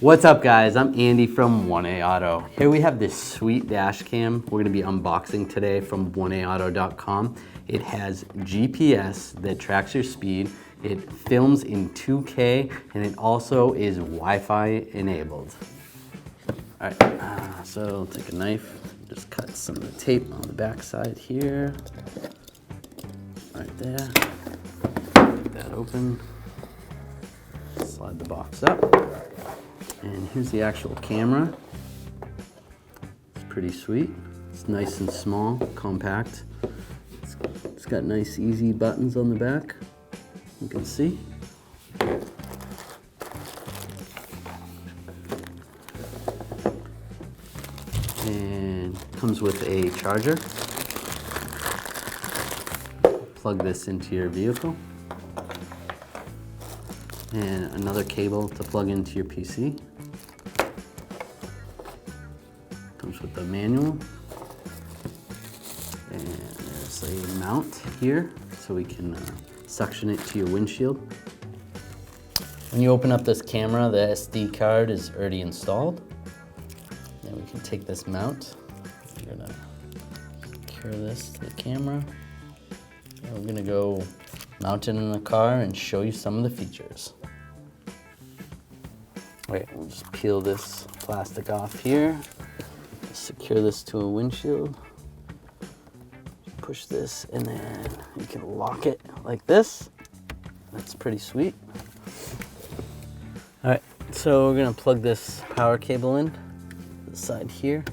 What's up guys, I'm Andy from 1A Auto. Here we have this sweet dash cam we're gonna be unboxing today from 1AAuto.com. It has GPS that tracks your speed, it films in 2K, and it also is Wi-Fi enabled. All right, so I'll take a knife, just cut some of the tape on the back side here. Right there, get that open, slide the box up. And here's the actual camera. It's pretty sweet. It's nice and small, compact. It's got nice, easy buttons on the back. You can see. And comes with a charger. Plug this into your vehicle. And another cable to plug into your PC. Comes with the manual. And there's a mount here so we can suction it to your windshield. When you open up this camera, the SD card is already installed. Then we can take this mount. We're gonna secure this to the camera. And we're gonna go mount it in the car and show you some of the features. Wait, we'll just peel this plastic off here. Secure this to a windshield. Push this and then you can lock it like this. That's pretty sweet. All right, so we're gonna plug this power cable in the side here.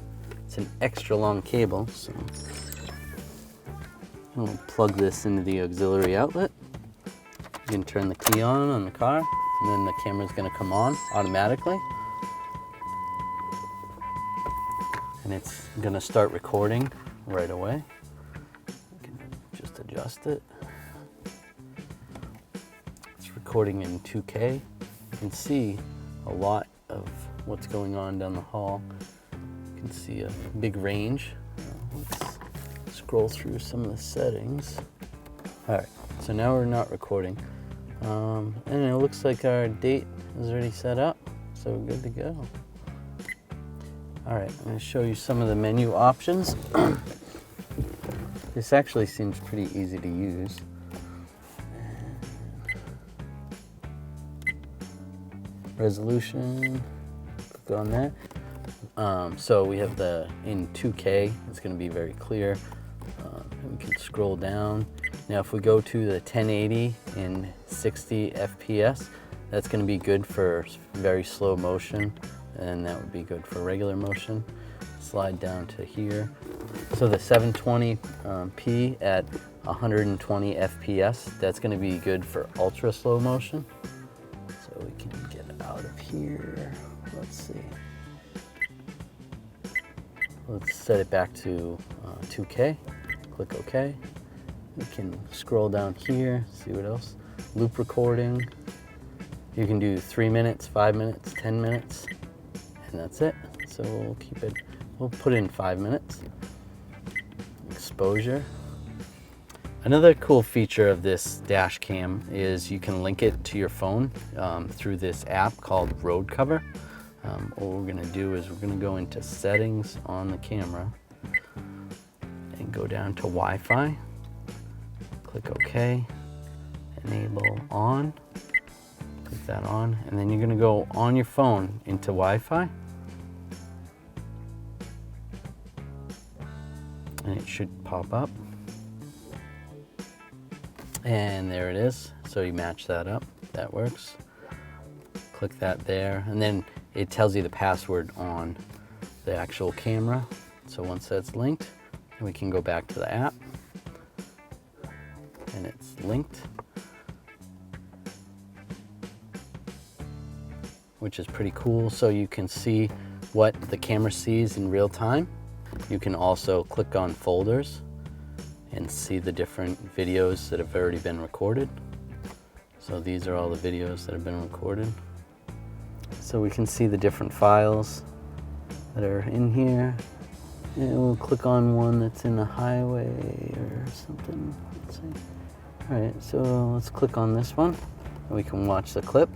It's an extra long cable, so we'll plug this into the auxiliary outlet. You can turn the key on the car, and then the camera's gonna come on automatically. And it's gonna start recording right away. You can just adjust it. It's recording in 2K. You can see a lot of what's going on down the hall. You can see a big range. Let's scroll through some of the settings. All right, so now we're not recording. And it looks like our date is already set up, so we're good to go. All right, I'm gonna show you some of the menu options. This actually seems pretty easy to use. Resolution, click on that. So we have the in 2K, it's gonna be very clear. We can scroll down. Now if we go to the 1080 in 60 FPS, that's going to be good for very slow motion, and that would be good for regular motion. Slide down to here. So the 720p at 120 FPS, that's going to be good for ultra slow motion. So we can get it out of here. Let's see. Let's set it back to 2K. Click OK. You can scroll down here, see what else. Loop recording. You can do 3 minutes, 5 minutes, 10 minutes, and that's it. So we'll keep it, we'll put in 5 minutes. Exposure. Another cool feature of this dash cam is you can link it to your phone through this app called Road Cover. What we're gonna do is we're gonna go into settings on the camera and go down to Wi-Fi. Click OK, enable on, click that on, and then you're gonna go on your phone into Wi-Fi. And it should pop up. And there it is, so you match that up, that works. Click that there, and then it tells you the password on the actual camera. So once that's linked, we can go back to the app. And it's linked, which is pretty cool. So you can see what the camera sees in real time. You can also click on folders and see the different videos that have already been recorded. So these are all the videos that have been recorded. So we can see the different files that are in here. And we'll click on one that's in the highway or something. Let's see. All right, so let's click on this one. We can watch the clip.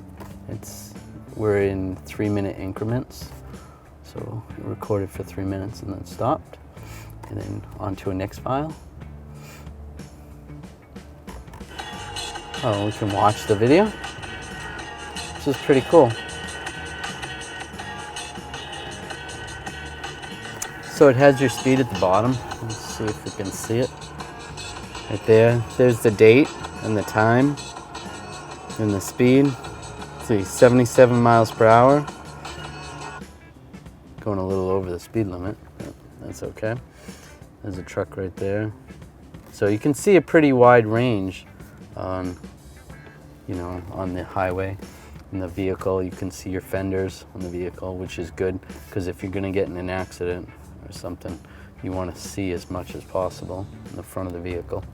It's we're in 3-minute increments. So it recorded for 3 minutes and then stopped. And then on to a next file. Oh, we can watch the video. This is pretty cool. So it has your speed at the bottom. Let's see if we can see it. Right there. There's the date and the time and the speed. Let's see, 77 miles per hour. Going a little over the speed limit, but that's okay. There's a truck right there. So you can see a pretty wide range on, on the highway. In the vehicle, you can see your fenders on the vehicle, which is good because if you're going to get in an accident or something, you want to see as much as possible in the front of the vehicle.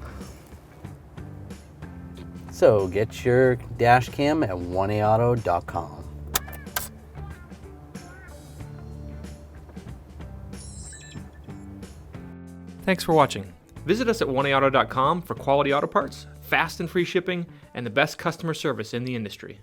So get your dash cam at oneaauto.com. Thanks for watching. Visit us at oneaauto.com for quality auto parts, fast and free shipping, and the best customer service in the industry.